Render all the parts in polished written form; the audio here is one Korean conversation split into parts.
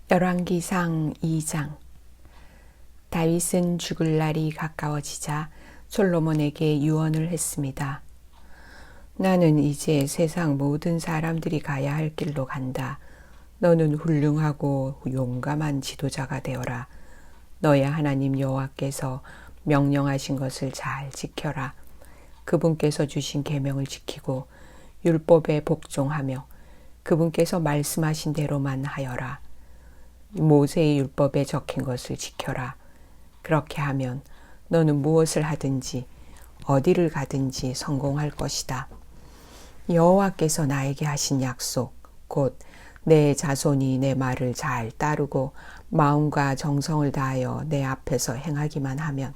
열왕기상 2장. 다윗은 죽을 날이 가까워지자 솔로몬에게 유언을 했습니다. 나는 이제 세상 모든 사람들이 가야 할 길로 간다. 너는 훌륭하고 용감한 지도자가 되어라. 너의 하나님 여호와께서 명령하신 것을 잘 지켜라. 그분께서 주신 계명을 지키고 율법에 복종하며 그분께서 말씀하신 대로만 하여라. 모세의 율법에 적힌 것을 지켜라. 그렇게 하면 너는 무엇을 하든지 어디를 가든지 성공할 것이다. 여호와께서 나에게 하신 약속, 곧 내 자손이 내 말을 잘 따르고 마음과 정성을 다하여 내 앞에서 행하기만 하면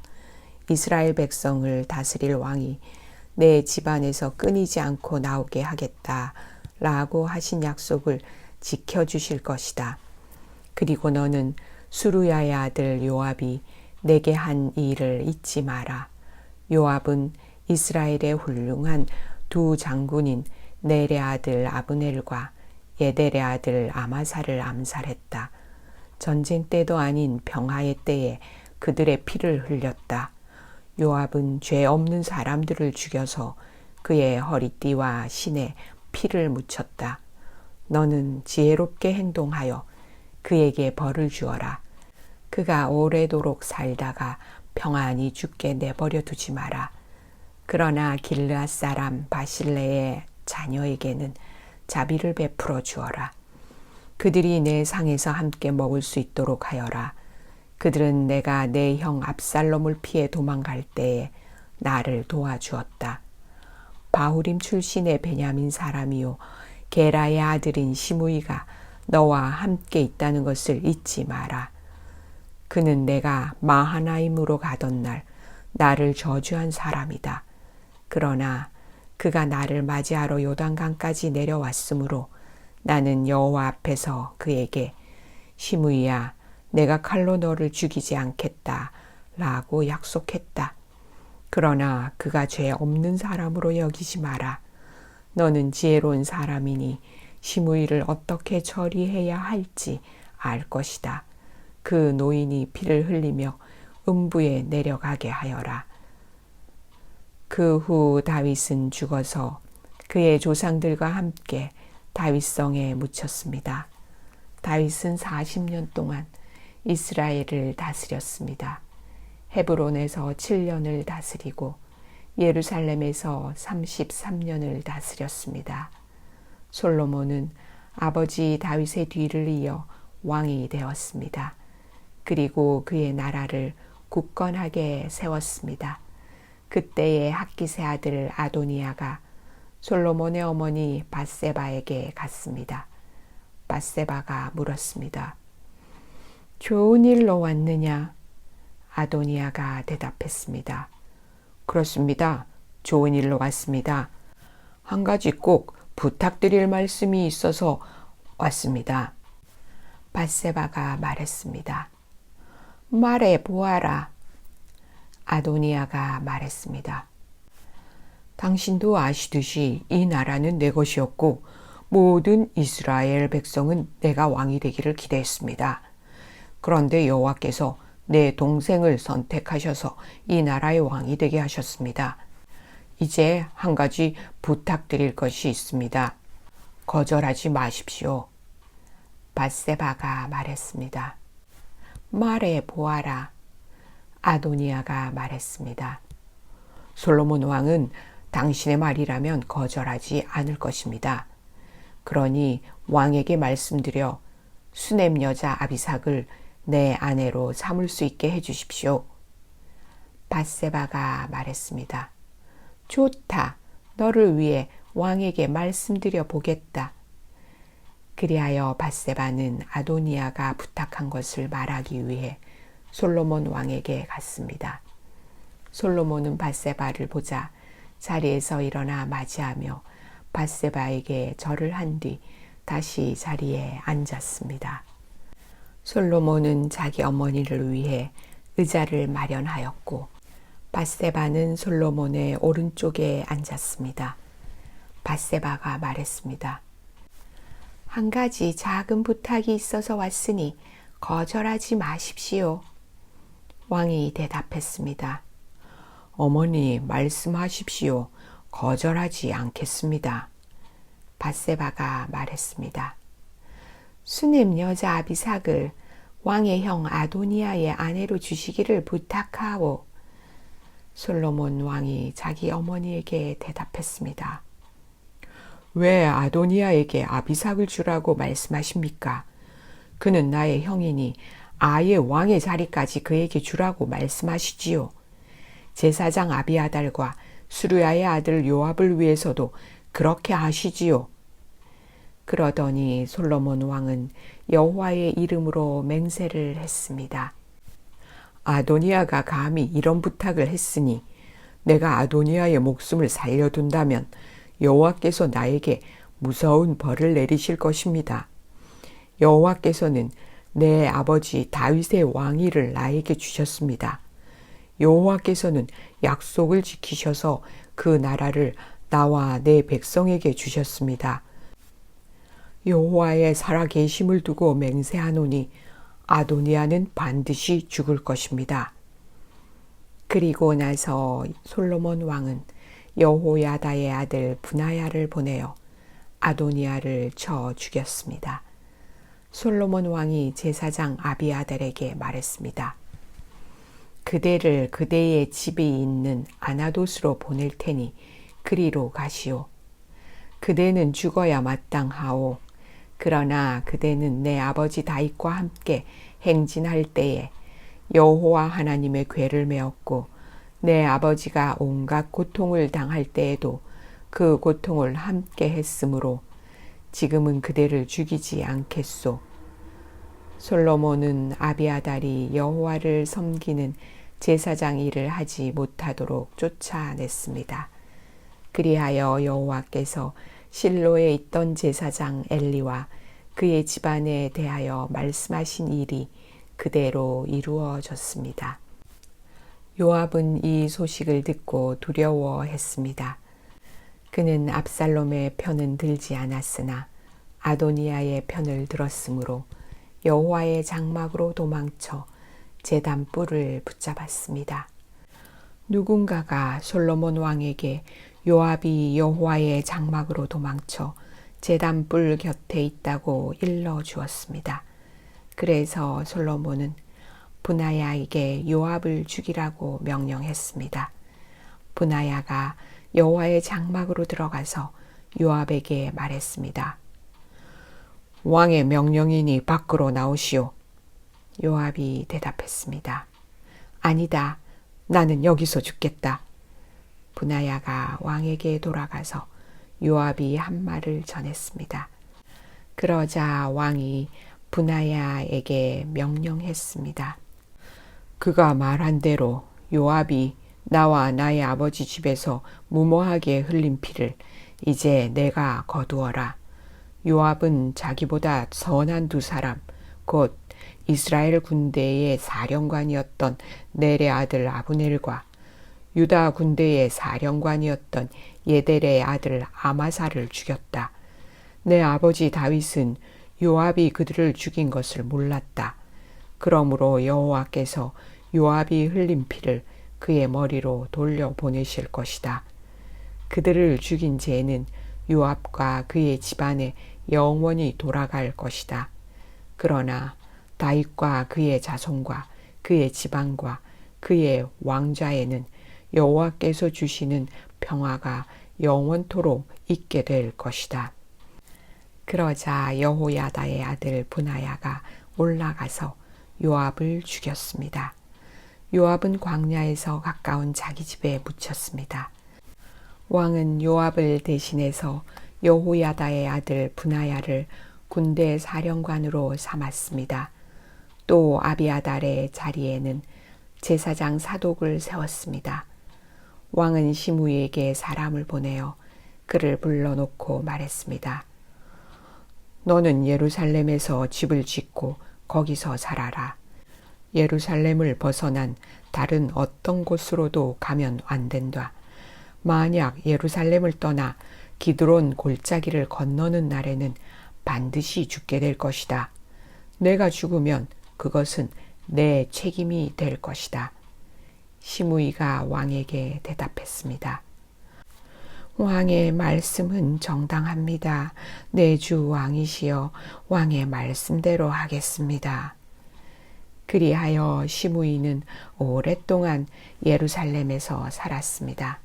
이스라엘 백성을 다스릴 왕이 내 집안에서 끊이지 않고 나오게 하겠다 라고 하신 약속을 지켜주실 것이다. 그리고 너는 수루야의 아들 요압이 내게 한 일을 잊지 마라. 요압은 이스라엘의 훌륭한 두 장군인 넬의 아들 아브넬과 예델의 아들 아마사를 암살했다. 전쟁 때도 아닌 평화의 때에 그들의 피를 흘렸다. 요압은 죄 없는 사람들을 죽여서 그의 허리띠와 신에 피를 묻혔다. 너는 지혜롭게 행동하여 그에게 벌을 주어라. 그가 오래도록 살다가 평안히 죽게 내버려 두지 마라. 그러나 길르앗 사람 바실레의 자녀에게는 자비를 베풀어 주어라. 그들이 내 상에서 함께 먹을 수 있도록 하여라. 그들은 내가 내 형 압살롬을 피해 도망갈 때에 나를 도와주었다. 바후림 출신의 베냐민 사람이요 게라의 아들인 시므이가 너와 함께 있다는 것을 잊지 마라. 그는 내가 마하나임으로 가던 날 나를 저주한 사람이다. 그러나 그가 나를 맞이하러 요단강까지 내려왔으므로 나는 여호와 앞에서 그에게 시므이야, 내가 칼로 너를 죽이지 않겠다 라고 약속했다. 그러나 그가 죄 없는 사람으로 여기지 마라. 너는 지혜로운 사람이니 시므이를 어떻게 처리해야 할지 알 것이다. 그 노인이 피를 흘리며 음부에 내려가게 하여라. 그 후 다윗은 죽어서 그의 조상들과 함께 다윗성에 묻혔습니다. 다윗은 40년 동안 이스라엘을 다스렸습니다. 헤브론에서 7년을 다스리고 예루살렘에서 33년을 다스렸습니다. 솔로몬은 아버지 다윗의 뒤를 이어 왕이 되었습니다. 그리고 그의 나라를 굳건하게 세웠습니다. 그때의 핫깃의 아들 아도니아가 솔로몬의 어머니 밧세바에게 갔습니다. 밧세바가 물었습니다. 좋은 일로 왔느냐? 아도니아가 대답했습니다. 그렇습니다. 좋은 일로 왔습니다. 한 가지 꼭 부탁드릴 말씀이 있어서 왔습니다. 밧세바가 말했습니다. 말해 보아라. 아도니아가 말했습니다. 당신도 아시듯이 이 나라는 내 것이었고 모든 이스라엘 백성은 내가 왕이 되기를 기대했습니다. 그런데 여호와께서 내 동생을 선택하셔서 이 나라의 왕이 되게 하셨습니다. 이제 한 가지 부탁드릴 것이 있습니다. 거절하지 마십시오. 밧세바가 말했습니다. 말해 보아라. 아도니아가 말했습니다. 솔로몬 왕은 당신의 말이라면 거절하지 않을 것입니다. 그러니 왕에게 말씀드려 수넴 여자 아비삭을 내 아내로 삼을 수 있게 해주십시오. 밧세바가 말했습니다. 좋다. 너를 위해 왕에게 말씀드려 보겠다. 그리하여 밧세바는 아도니아가 부탁한 것을 말하기 위해 솔로몬 왕에게 갔습니다. 솔로몬은 밧세바를 보자 자리에서 일어나 맞이하며 밧세바에게 절을 한 뒤 다시 자리에 앉았습니다. 솔로몬은 자기 어머니를 위해 의자를 마련하였고 밧세바는 솔로몬의 오른쪽에 앉았습니다. 밧세바가 말했습니다. 한 가지 작은 부탁이 있어서 왔으니 거절하지 마십시오. 왕이 대답했습니다. 어머니, 말씀하십시오. 거절하지 않겠습니다. 밧세바가 말했습니다. 수넴 여자 아비삭을 왕의 형 아도니아의 아내로 주시기를 부탁하오. 솔로몬 왕이 자기 어머니에게 대답했습니다. 왜 아도니아에게 아비삭을 주라고 말씀하십니까? 그는 나의 형이니 아예 왕의 자리까지 그에게 주라고 말씀하시지요. 제사장 아비아달과 수르야의 아들 요압을 위해서도 그렇게 하시지요. 그러더니 솔로몬 왕은 여호와의 이름으로 맹세를 했습니다. 아도니아가 감히 이런 부탁을 했으니 내가 아도니아의 목숨을 살려둔다면 여호와께서 나에게 무서운 벌을 내리실 것입니다. 여호와께서는 내 아버지 다윗의 왕위를 나에게 주셨습니다. 여호와께서는 약속을 지키셔서 그 나라를 나와 내 백성에게 주셨습니다. 여호와의 살아계심을 두고 맹세하노니 아도니아는 반드시 죽을 것입니다. 그리고 나서 솔로몬 왕은 여호야다의 아들 브나야를 보내어 아도니아를 쳐 죽였습니다. 솔로몬 왕이 제사장 아비아달에게 말했습니다. 그대를 그대의 집이 있는 아나돗으로 보낼 테니 그리로 가시오. 그대는 죽어야 마땅하오. 그러나 그대는 내 아버지 다윗과 함께 행진할 때에 여호와 하나님의 궤를 메었고 내 아버지가 온갖 고통을 당할 때에도 그 고통을 함께 했으므로 지금은 그대를 죽이지 않겠소. 솔로몬은 아비아달이 여호와를 섬기는 제사장 일을 하지 못하도록 쫓아냈습니다. 그리하여 여호와께서 실로에 있던 제사장 엘리와 그의 집안에 대하여 말씀하신 일이 그대로 이루어졌습니다. 요압은 이 소식을 듣고 두려워했습니다. 그는 압살롬의 편은 들지 않았으나 아도니아의 편을 들었으므로 여호와의 장막으로 도망쳐 제단 뿔을 붙잡았습니다. 누군가가 솔로몬 왕에게 요압이 여호와의 장막으로 도망쳐 제단 뿔 곁에 있다고 일러 주었습니다. 그래서 솔로몬은 브나야에게 요압을 죽이라고 명령했습니다. 브나야가 여호와의 장막으로 들어가서 요압에게 말했습니다. 왕의 명령이니 밖으로 나오시오. 요압이 대답했습니다. 아니다. 나는 여기서 죽겠다. 브나야가 왕에게 돌아가서 요압이 한 말을 전했습니다. 그러자 왕이 브나야에게 명령했습니다. 그가 말한 대로 요압이 나와 나의 아버지 집에서 무모하게 흘린 피를 이제 내가 거두어라. 요압은 자기보다 선한 두 사람, 곧 이스라엘 군대의 사령관이었던 넬의 아들 아브넬과 유다 군대의 사령관이었던 예델의 아들 아마사를 죽였다. 내 아버지 다윗은 요압이 그들을 죽인 것을 몰랐다. 그러므로 여호와께서 요압이 흘린 피를 그의 머리로 돌려보내실 것이다. 그들을 죽인 죄는 요압과 그의 집안에 영원히 돌아갈 것이다. 그러나 다윗과 그의 자손과 그의 지방과 그의 왕좌에는 여호와께서 주시는 평화가 영원토록 있게 될 것이다. 그러자 여호야다의 아들 브나야가 올라가서 요압을 죽였습니다. 요압은 광야에서 가까운 자기 집에 묻혔습니다. 왕은 요압을 대신해서 여호야다의 아들 브나야를 군대 사령관으로 삼았습니다. 또 아비아달의 자리에는 제사장 사독을 세웠습니다. 왕은 시므이에게 사람을 보내어 그를 불러놓고 말했습니다. 너는 예루살렘에서 집을 짓고 거기서 살아라. 예루살렘을 벗어난 다른 어떤 곳으로도 가면 안 된다. 만약 예루살렘을 떠나 기드론 골짜기를 건너는 날에는 반드시 죽게 될 것이다. 내가 죽으면 그것은 내 책임이 될 것이다. 시므이가 왕에게 대답했습니다. 왕의 말씀은 정당합니다. 내 주 왕이시여 왕의 말씀대로 하겠습니다. 그리하여 시므이는 오랫동안 예루살렘에서 살았습니다.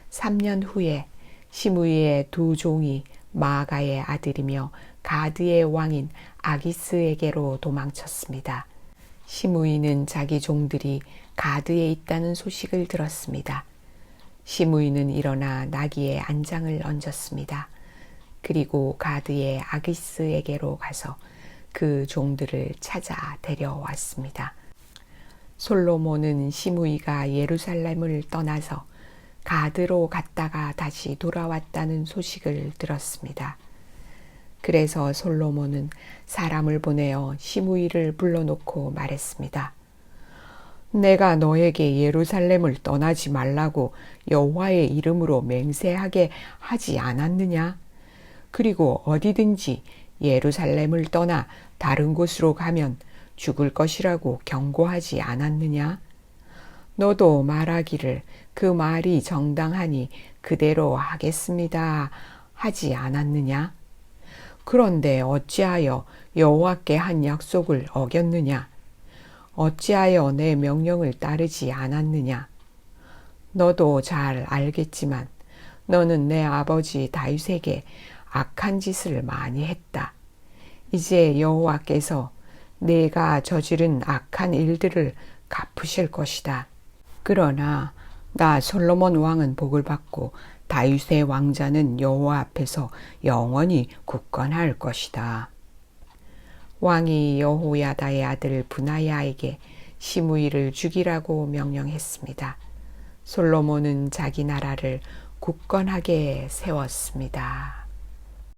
3년 후에 시므이의 두 종이 마아가의 아들이며 가드의 왕인 아기스에게로 도망쳤습니다. 시므이는 자기 종들이 가드에 있다는 소식을 들었습니다. 시므이는 일어나 나귀에 안장을 얹었습니다. 그리고 가드의 아기스에게로 가서 그 종들을 찾아 데려왔습니다. 솔로몬은 시므이가 예루살렘을 떠나서 가드로 갔다가 다시 돌아왔다는 소식을 들었습니다. 그래서 솔로몬은 사람을 보내어 시므이를 불러놓고 말했습니다. 내가 너에게 예루살렘을 떠나지 말라고 여호와의 이름으로 맹세하게 하지 않았느냐? 그리고 어디든지 예루살렘을 떠나 다른 곳으로 가면 죽을 것이라고 경고하지 않았느냐? 너도 말하기를 그 말이 정당하니 그대로 하겠습니다 하지 않았느냐? 그런데 어찌하여 여호와께 한 약속을 어겼느냐? 어찌하여 내 명령을 따르지 않았느냐? 너도 잘 알겠지만 너는 내 아버지 다윗에게 악한 짓을 많이 했다. 이제 여호와께서 내가 저지른 악한 일들을 갚으실 것이다. 그러나 나 솔로몬 왕은 복을 받고 다윗의 왕자는 여호와 앞에서 영원히 굳건할 것이다. 왕이 여호야다의 아들 브나야에게 시므이를 죽이라고 명령했습니다. 솔로몬은 자기 나라를 굳건하게 세웠습니다.